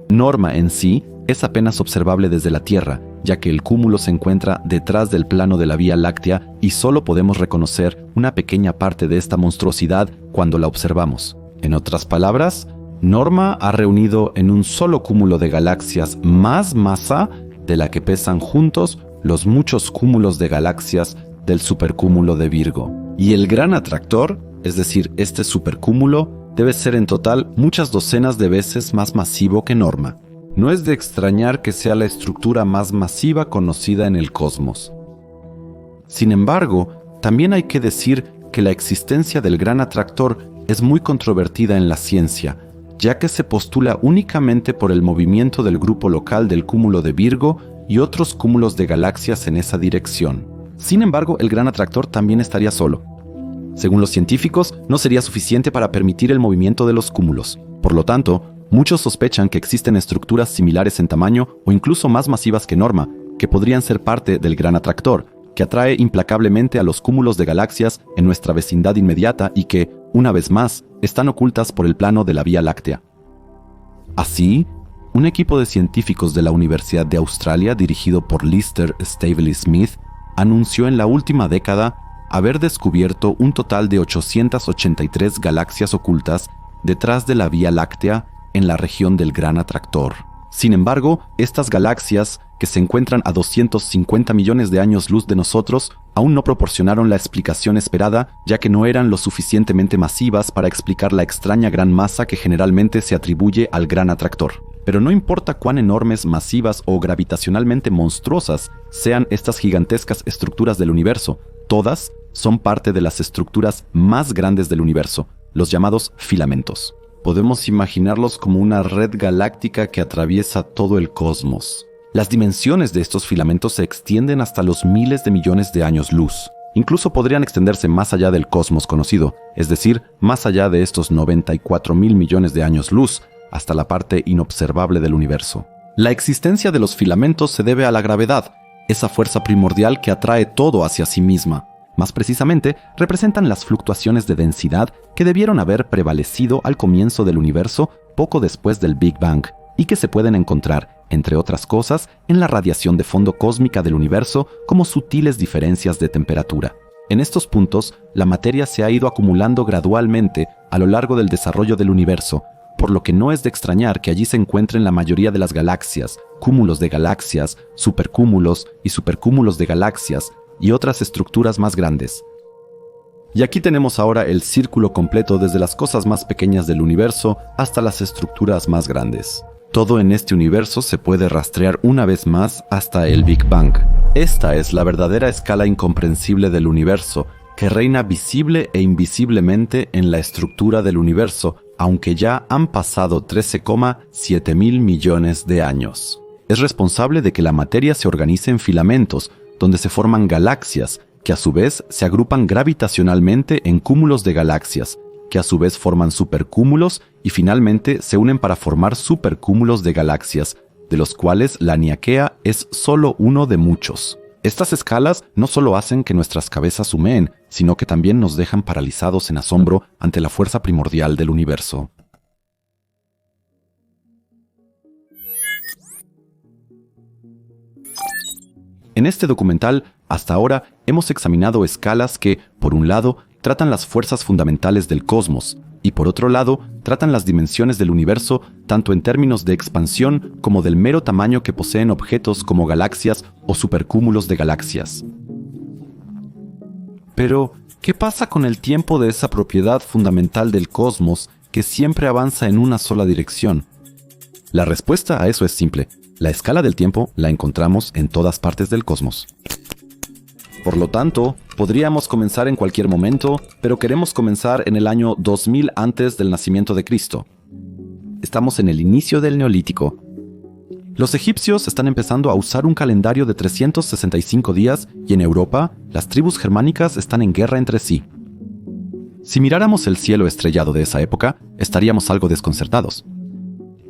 Norma en sí es apenas observable desde la Tierra, ya que el cúmulo se encuentra detrás del plano de la Vía Láctea y solo podemos reconocer una pequeña parte de esta monstruosidad cuando la observamos. En otras palabras, Norma ha reunido en un solo cúmulo de galaxias más masa de la que pesan juntos los muchos cúmulos de galaxias del supercúmulo de Virgo. Y el Gran Atractor, es decir, este supercúmulo, debe ser en total muchas docenas de veces más masivo que Norma. No es de extrañar que sea la estructura más masiva conocida en el cosmos. Sin embargo, también hay que decir que la existencia del Gran Atractor es muy controvertida en la ciencia, ya que se postula únicamente por el movimiento del grupo local del cúmulo de Virgo y otros cúmulos de galaxias en esa dirección. Sin embargo, el Gran Atractor también estaría solo. Según los científicos, no sería suficiente para permitir el movimiento de los cúmulos. Por lo tanto, muchos sospechan que existen estructuras similares en tamaño o incluso más masivas que Norma, que podrían ser parte del Gran Atractor, que atrae implacablemente a los cúmulos de galaxias en nuestra vecindad inmediata y que, una vez más, están ocultas por el plano de la Vía Láctea. Así, un equipo de científicos de la Universidad de Australia, dirigido por Lister Stavely Smith, anunció en la última década haber descubierto un total de 883 galaxias ocultas detrás de la Vía Láctea en la región del Gran Atractor. Sin embargo, estas galaxias, que se encuentran a 250 millones de años luz de nosotros, aún no proporcionaron la explicación esperada, ya que no eran lo suficientemente masivas para explicar la extraña gran masa que generalmente se atribuye al Gran Atractor. Pero no importa cuán enormes, masivas o gravitacionalmente monstruosas sean estas gigantescas estructuras del universo, todas son parte de las estructuras más grandes del universo, los llamados filamentos. Podemos imaginarlos como una red galáctica que atraviesa todo el cosmos. Las dimensiones de estos filamentos se extienden hasta los miles de millones de años luz. Incluso podrían extenderse más allá del cosmos conocido, es decir, más allá de estos 94.000 millones de años luz, hasta la parte inobservable del universo. La existencia de los filamentos se debe a la gravedad, esa fuerza primordial que atrae todo hacia sí misma. Más precisamente, representan las fluctuaciones de densidad que debieron haber prevalecido al comienzo del universo poco después del Big Bang y que se pueden encontrar, entre otras cosas, en la radiación de fondo cósmica del universo como sutiles diferencias de temperatura. En estos puntos, la materia se ha ido acumulando gradualmente a lo largo del desarrollo del universo, por lo que no es de extrañar que allí se encuentren la mayoría de las galaxias, cúmulos de galaxias, supercúmulos y supercúmulos de galaxias, y otras estructuras más grandes. Y aquí tenemos ahora el círculo completo desde las cosas más pequeñas del universo hasta las estructuras más grandes. Todo en este universo se puede rastrear una vez más hasta el Big Bang. Esta es la verdadera escala incomprensible del universo, que reina visible e invisiblemente en la estructura del universo, aunque ya han pasado 13,7 mil millones de años. Es responsable de que la materia se organice en filamentos, donde se forman galaxias, que a su vez se agrupan gravitacionalmente en cúmulos de galaxias, que a su vez forman supercúmulos y finalmente se unen para formar supercúmulos de galaxias, de los cuales la Niaquea es solo uno de muchos. Estas escalas no solo hacen que nuestras cabezas humeen, sino que también nos dejan paralizados en asombro ante la fuerza primordial del universo. En este documental, hasta ahora, hemos examinado escalas que, por un lado, tratan las fuerzas fundamentales del cosmos, y por otro lado, tratan las dimensiones del universo tanto en términos de expansión como del mero tamaño que poseen objetos como galaxias o supercúmulos de galaxias. Pero, ¿qué pasa con el tiempo de esa propiedad fundamental del cosmos que siempre avanza en una sola dirección? La respuesta a eso es simple. La escala del tiempo la encontramos en todas partes del cosmos. Por lo tanto, podríamos comenzar en cualquier momento, pero queremos comenzar en el año 2000 antes del nacimiento de Cristo. Estamos en el inicio del Neolítico. Los egipcios están empezando a usar un calendario de 365 días y en Europa, las tribus germánicas están en guerra entre sí. Si miráramos el cielo estrellado de esa época, estaríamos algo desconcertados.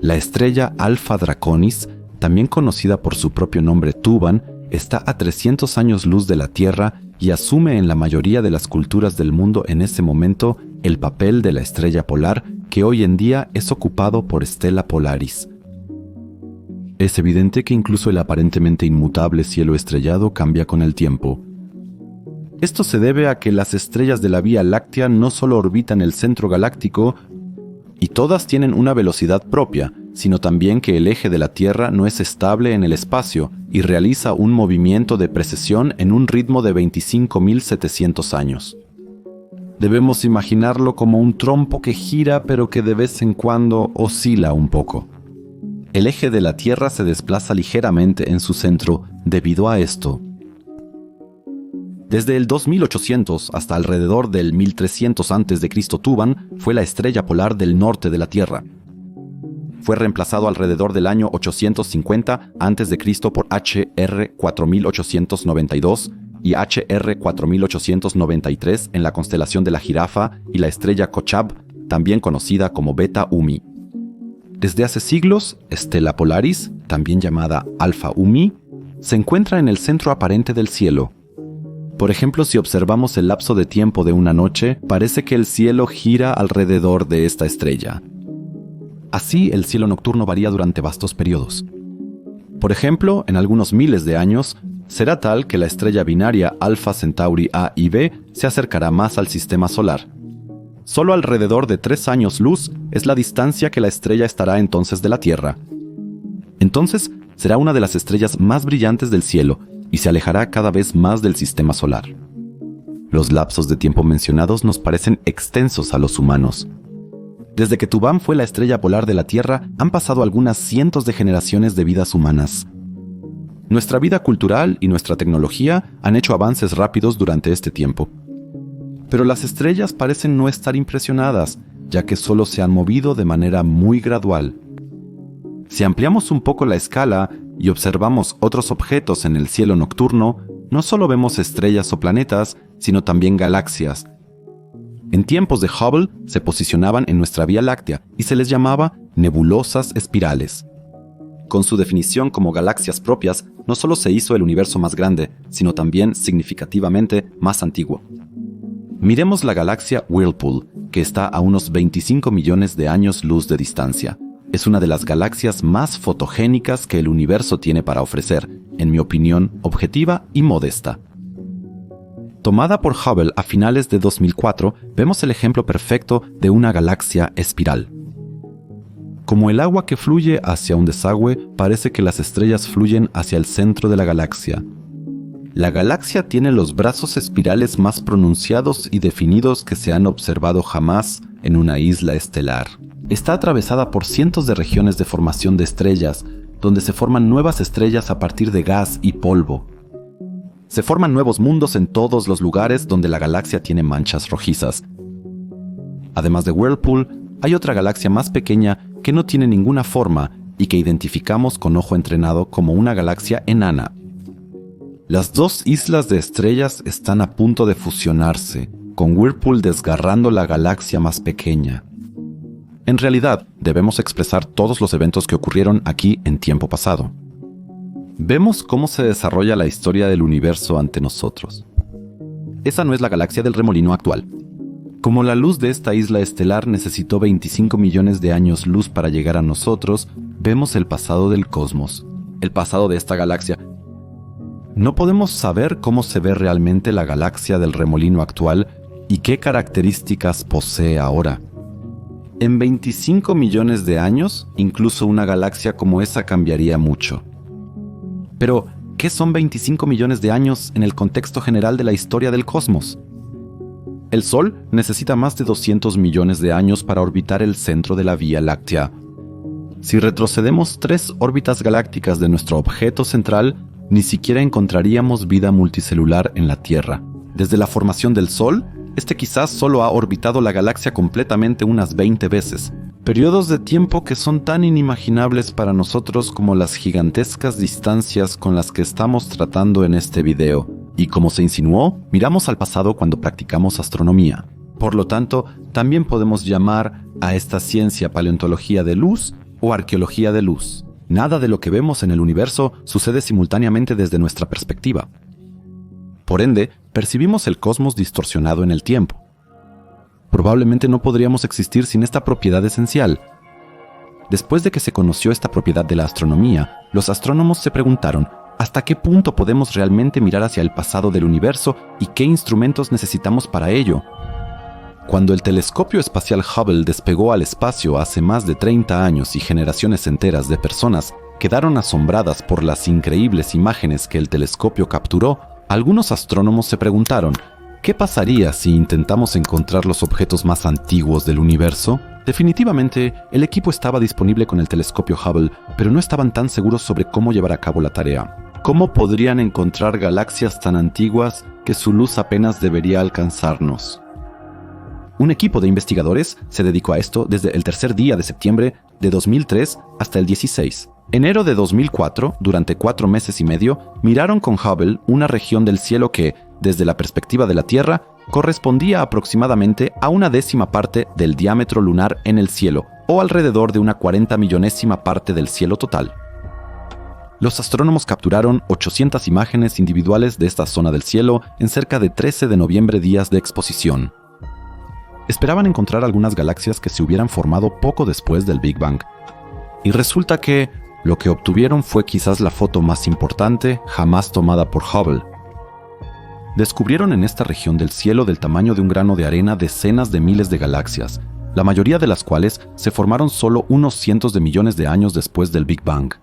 La estrella Alpha Draconis, también conocida por su propio nombre Tuban, está a 300 años luz de la Tierra y asume en la mayoría de las culturas del mundo en ese momento el papel de la estrella polar que hoy en día es ocupado por Stella Polaris. Es evidente que incluso el aparentemente inmutable cielo estrellado cambia con el tiempo. Esto se debe a que las estrellas de la Vía Láctea no solo orbitan el centro galáctico y todas tienen una velocidad propia, sino también que el eje de la Tierra no es estable en el espacio y realiza un movimiento de precesión en un ritmo de 25.700 años. Debemos imaginarlo como un trompo que gira pero que de vez en cuando oscila un poco. El eje de la Tierra se desplaza ligeramente en su centro debido a esto. Desde el 2800 hasta alrededor del 1300 a.C., Tuban fue la estrella polar del norte de la Tierra. Fue reemplazado alrededor del año 850 a.C. por HR 4892 y HR 4893 en la constelación de la Jirafa y la estrella Kochab, también conocida como Beta Umi. Desde hace siglos, Stella Polaris, también llamada Alpha Umi, se encuentra en el centro aparente del cielo. Por ejemplo, si observamos el lapso de tiempo de una noche, parece que el cielo gira alrededor de esta estrella. Así, el cielo nocturno varía durante vastos periodos. Por ejemplo, en algunos miles de años, será tal que la estrella binaria Alpha Centauri A y B se acercará más al sistema solar. Solo alrededor de 3 años luz es la distancia que la estrella estará entonces de la Tierra. Entonces, será una de las estrellas más brillantes del cielo y se alejará cada vez más del sistema solar. Los lapsos de tiempo mencionados nos parecen extensos a los humanos. Desde que Tuban fue la estrella polar de la Tierra, han pasado algunas cientos de generaciones de vidas humanas. Nuestra vida cultural y nuestra tecnología han hecho avances rápidos durante este tiempo. Pero las estrellas parecen no estar impresionadas, ya que solo se han movido de manera muy gradual. Si ampliamos un poco la escala y observamos otros objetos en el cielo nocturno, no solo vemos estrellas o planetas, sino también galaxias. En tiempos de Hubble se posicionaban en nuestra Vía Láctea y se les llamaba nebulosas espirales. Con su definición como galaxias propias, no solo se hizo el universo más grande, sino también significativamente más antiguo. Miremos la galaxia Whirlpool, que está a unos 25 millones de años luz de distancia. Es una de las galaxias más fotogénicas que el universo tiene para ofrecer, en mi opinión, objetiva y modesta. Tomada por Hubble a finales de 2004, vemos el ejemplo perfecto de una galaxia espiral. Como el agua que fluye hacia un desagüe, parece que las estrellas fluyen hacia el centro de la galaxia. La galaxia tiene los brazos espirales más pronunciados y definidos que se han observado jamás en una isla estelar. Está atravesada por cientos de regiones de formación de estrellas, donde se forman nuevas estrellas a partir de gas y polvo. Se forman nuevos mundos en todos los lugares donde la galaxia tiene manchas rojizas. Además de Whirlpool, hay otra galaxia más pequeña que no tiene ninguna forma y que identificamos con ojo entrenado como una galaxia enana. Las dos islas de estrellas están a punto de fusionarse, con Whirlpool desgarrando la galaxia más pequeña. En realidad, debemos expresar todos los eventos que ocurrieron aquí en tiempo pasado. Vemos cómo se desarrolla la historia del universo ante nosotros. Esa no es la galaxia del remolino actual. Como la luz de esta isla estelar necesitó 25 millones de años luz para llegar a nosotros, vemos el pasado del cosmos, el pasado de esta galaxia. No podemos saber cómo se ve realmente la galaxia del remolino actual y qué características posee ahora. En 25 millones de años, incluso una galaxia como esa cambiaría mucho. Pero, ¿qué son 25 millones de años en el contexto general de la historia del cosmos? El Sol necesita más de 200 millones de años para orbitar el centro de la Vía Láctea. Si retrocedemos 3 órbitas galácticas de nuestro objeto central, ni siquiera encontraríamos vida multicelular en la Tierra. Desde la formación del Sol, este quizás solo ha orbitado la galaxia completamente unas 20 veces. Periodos de tiempo que son tan inimaginables para nosotros como las gigantescas distancias con las que estamos tratando en este video. Y como se insinuó, miramos al pasado cuando practicamos astronomía. Por lo tanto, también podemos llamar a esta ciencia paleontología de luz o arqueología de luz. Nada de lo que vemos en el universo sucede simultáneamente desde nuestra perspectiva. Por ende, percibimos el cosmos distorsionado en el tiempo. Probablemente no podríamos existir sin esta propiedad esencial. Después de que se conoció esta propiedad de la astronomía, los astrónomos se preguntaron ¿hasta qué punto podemos realmente mirar hacia el pasado del universo y qué instrumentos necesitamos para ello? Cuando el telescopio espacial Hubble despegó al espacio hace más de 30 años y generaciones enteras de personas quedaron asombradas por las increíbles imágenes que el telescopio capturó, algunos astrónomos se preguntaron, ¿qué pasaría si intentamos encontrar los objetos más antiguos del universo? Definitivamente, el equipo estaba disponible con el telescopio Hubble, pero no estaban tan seguros sobre cómo llevar a cabo la tarea. ¿Cómo podrían encontrar galaxias tan antiguas que su luz apenas debería alcanzarnos? Un equipo de investigadores se dedicó a esto desde el tercer día de septiembre de 2003 hasta el 16. Enero de 2004, durante 4 meses y medio, miraron con Hubble una región del cielo que, desde la perspectiva de la Tierra, correspondía aproximadamente a 1/10 parte del diámetro lunar en el cielo, o alrededor de una 40 millonésima parte del cielo total. Los astrónomos capturaron 800 imágenes individuales de esta zona del cielo en cerca de 13 de noviembre días de exposición. Esperaban encontrar algunas galaxias que se hubieran formado poco después del Big Bang. Y resulta que lo que obtuvieron fue quizás la foto más importante jamás tomada por Hubble. Descubrieron en esta región del cielo del tamaño de un grano de arena decenas de miles de galaxias, la mayoría de las cuales se formaron solo unos cientos de millones de años después del Big Bang.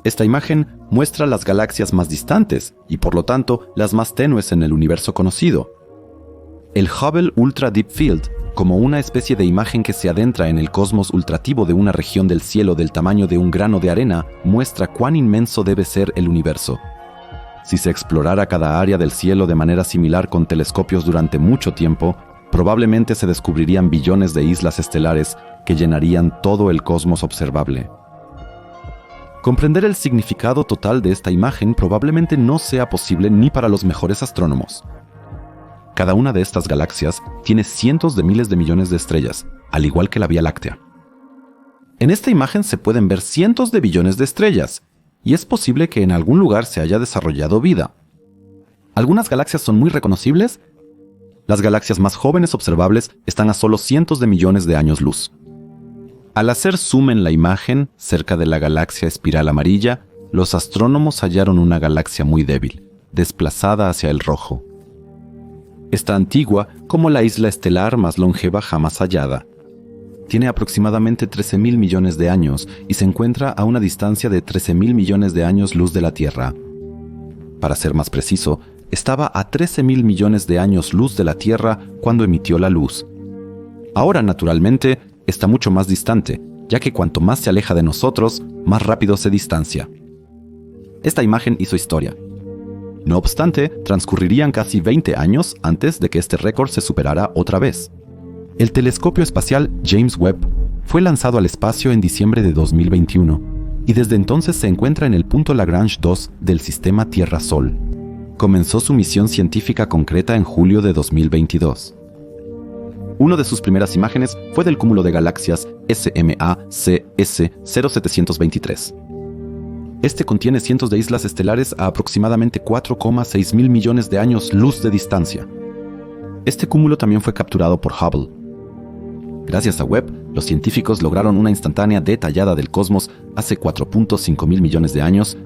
Esta imagen muestra las galaxias más distantes y por lo tanto las más tenues en el universo conocido. El Hubble Ultra Deep Field, como una especie de imagen que se adentra en el cosmos ultrativo de una región del cielo del tamaño de un grano de arena, muestra cuán inmenso debe ser el universo. Si se explorara cada área del cielo de manera similar con telescopios durante mucho tiempo, probablemente se descubrirían billones de islas estelares que llenarían todo el cosmos observable. Comprender el significado total de esta imagen probablemente no sea posible ni para los mejores astrónomos. Cada una de estas galaxias tiene cientos de miles de millones de estrellas, al igual que la Vía Láctea. En esta imagen se pueden ver cientos de billones de estrellas, y es posible que en algún lugar se haya desarrollado vida. Algunas galaxias son muy reconocibles. Las galaxias más jóvenes observables están a solo cientos de millones de años luz. Al hacer zoom en la imagen, cerca de la galaxia espiral amarilla, los astrónomos hallaron una galaxia muy débil, desplazada hacia el rojo. Está antigua como la isla estelar más longeva jamás hallada. Tiene aproximadamente 13.000 millones de años y se encuentra a una distancia de 13.000 millones de años luz de la Tierra. para ser más preciso, estaba a 13.000 millones de años luz de la Tierra cuando emitió la luz. Ahora, naturalmente, está mucho más distante, ya que cuanto más se aleja de nosotros, más rápido se distancia. Esta imagen hizo historia. No obstante, transcurrirían casi 20 años antes de que este récord se superara otra vez. El telescopio espacial James Webb fue lanzado al espacio en diciembre de 2021 y desde entonces se encuentra en el punto Lagrange 2 del sistema Tierra-Sol. Comenzó su misión científica concreta en julio de 2022. Una de sus primeras imágenes fue del cúmulo de galaxias SMACS 0723. Este contiene cientos de islas estelares a aproximadamente 4,6 mil millones de años luz de distancia. Este cúmulo también fue capturado por Hubble. Gracias a Webb, los científicos lograron una instantánea detallada del cosmos hace 4.5 mil millones de años.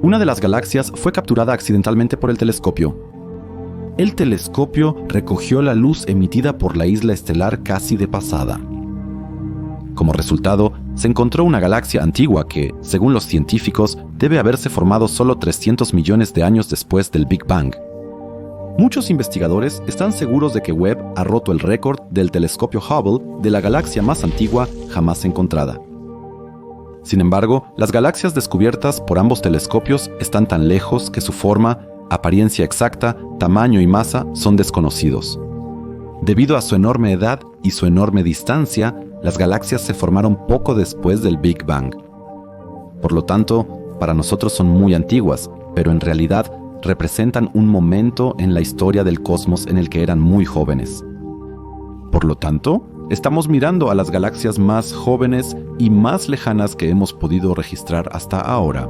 Una de las galaxias fue capturada accidentalmente por el telescopio. El telescopio recogió la luz emitida por la isla estelar casi de pasada. Como resultado, se encontró una galaxia antigua que, según los científicos, debe haberse formado solo 300 millones de años después del Big Bang. Muchos investigadores están seguros de que Webb ha roto el récord del telescopio Hubble de la galaxia más antigua jamás encontrada. Sin embargo, las galaxias descubiertas por ambos telescopios están tan lejos que su forma, apariencia exacta, tamaño y masa son desconocidos. Debido a su enorme edad y su enorme distancia, las galaxias se formaron poco después del Big Bang. Por lo tanto, para nosotros son muy antiguas, pero en realidad representan un momento en la historia del cosmos en el que eran muy jóvenes. Por lo tanto, estamos mirando a las galaxias más jóvenes y más lejanas que hemos podido registrar hasta ahora.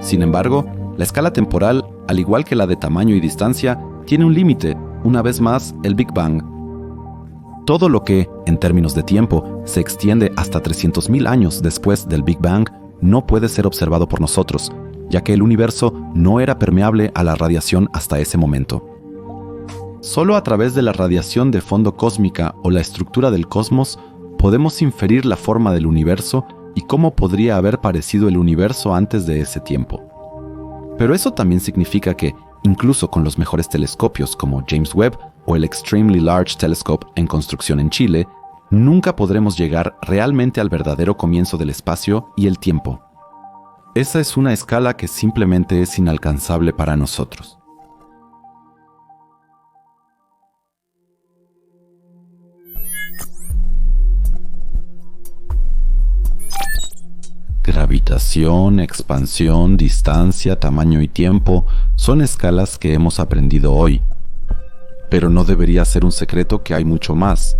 Sin embargo, la escala temporal, al igual que la de tamaño y distancia, tiene un límite, una vez más, el Big Bang. Todo lo que, en términos de tiempo, se extiende hasta 300.000 años después del Big Bang no puede ser observado por nosotros, ya que el universo no era permeable a la radiación hasta ese momento. Solo a través de la radiación de fondo cósmica o la estructura del cosmos podemos inferir la forma del universo y cómo podría haber parecido el universo antes de ese tiempo. Pero eso también significa que, incluso con los mejores telescopios como James Webb o el Extremely Large Telescope en construcción en Chile, nunca podremos llegar realmente al verdadero comienzo del espacio y el tiempo. Esa es una escala que simplemente es inalcanzable para nosotros. Gravitación, expansión, distancia, tamaño y tiempo son escalas que hemos aprendido hoy. Pero no debería ser un secreto que hay mucho más.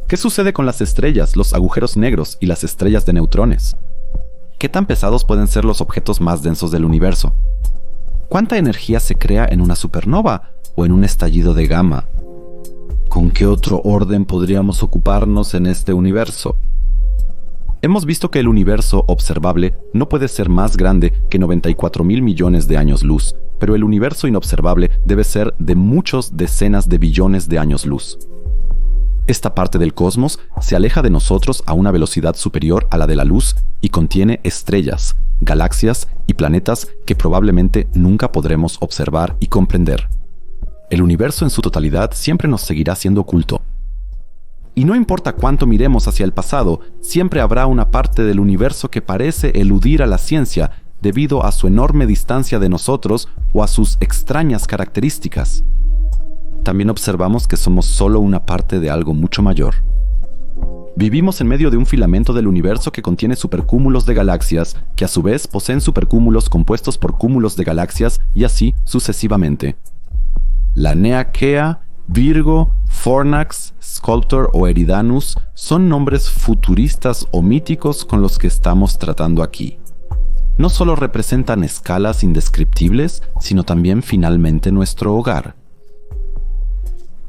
¿Qué sucede con las estrellas, los agujeros negros y las estrellas de neutrones? ¿Qué tan pesados pueden ser los objetos más densos del universo? ¿Cuánta energía se crea en una supernova o en un estallido de gamma? ¿Con qué otro orden podríamos ocuparnos en este universo? Hemos visto que el universo observable no puede ser más grande que 94.000 millones de años luz, pero el universo inobservable debe ser de muchos decenas de billones de años luz. Esta parte del cosmos se aleja de nosotros a una velocidad superior a la de la luz y contiene estrellas, galaxias y planetas que probablemente nunca podremos observar y comprender. El universo en su totalidad siempre nos seguirá siendo oculto. Y no importa cuánto miremos hacia el pasado, siempre habrá una parte del universo que parece eludir a la ciencia debido a su enorme distancia de nosotros o a sus extrañas características. También observamos que somos solo una parte de algo mucho mayor. Vivimos en medio de un filamento del universo que contiene supercúmulos de galaxias, que a su vez poseen supercúmulos compuestos por cúmulos de galaxias y así sucesivamente. La Nea Kea, Virgo, Fornax, Sculptor o Eridanus son nombres futuristas o míticos con los que estamos tratando aquí. No solo representan escalas indescriptibles, sino también finalmente nuestro hogar.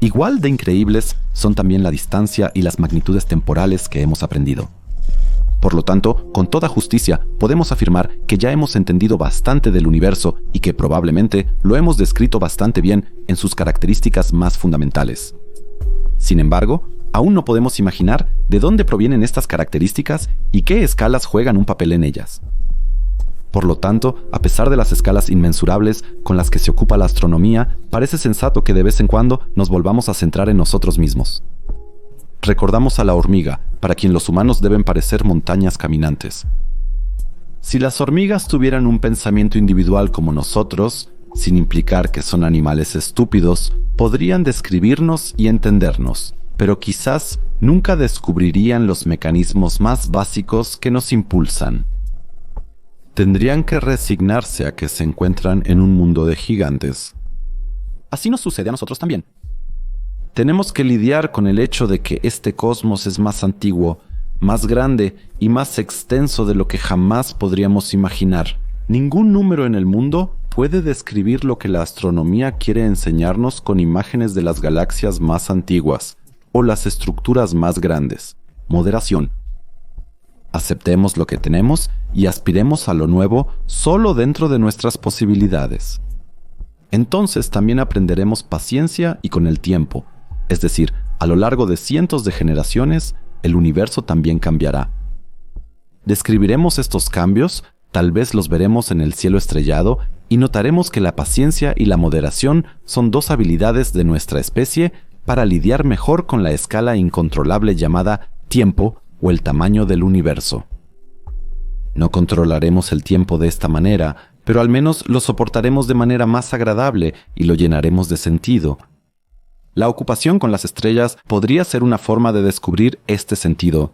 Igual de increíbles son también la distancia y las magnitudes temporales que hemos aprendido. Por lo tanto, con toda justicia, podemos afirmar que ya hemos entendido bastante del universo y que probablemente lo hemos descrito bastante bien en sus características más fundamentales. Sin embargo, aún no podemos imaginar de dónde provienen estas características y qué escalas juegan un papel en ellas. Por lo tanto, a pesar de las escalas inmensurables con las que se ocupa la astronomía, parece sensato que de vez en cuando nos volvamos a centrar en nosotros mismos. Recordamos a la hormiga, para quien los humanos deben parecer montañas caminantes. Si las hormigas tuvieran un pensamiento individual como nosotros, sin implicar que son animales estúpidos, podrían describirnos y entendernos, pero quizás nunca descubrirían los mecanismos más básicos que nos impulsan. Tendrían que resignarse a que se encuentran en un mundo de gigantes. Así nos sucede a nosotros también. Tenemos que lidiar con el hecho de que este cosmos es más antiguo, más grande y más extenso de lo que jamás podríamos imaginar. Ningún número en el mundo puede describir lo que la astronomía quiere enseñarnos con imágenes de las galaxias más antiguas o las estructuras más grandes. Moderación. Aceptemos lo que tenemos y aspiremos a lo nuevo solo dentro de nuestras posibilidades. Entonces también aprenderemos paciencia y con el tiempo, es decir, a lo largo de cientos de generaciones, el universo también cambiará. Describiremos estos cambios, tal vez los veremos en el cielo estrellado y notaremos que la paciencia y la moderación son dos habilidades de nuestra especie para lidiar mejor con la escala incontrolable llamada tiempo o el tamaño del universo. No controlaremos el tiempo de esta manera, pero al menos lo soportaremos de manera más agradable y lo llenaremos de sentido. La ocupación con las estrellas podría ser una forma de descubrir este sentido,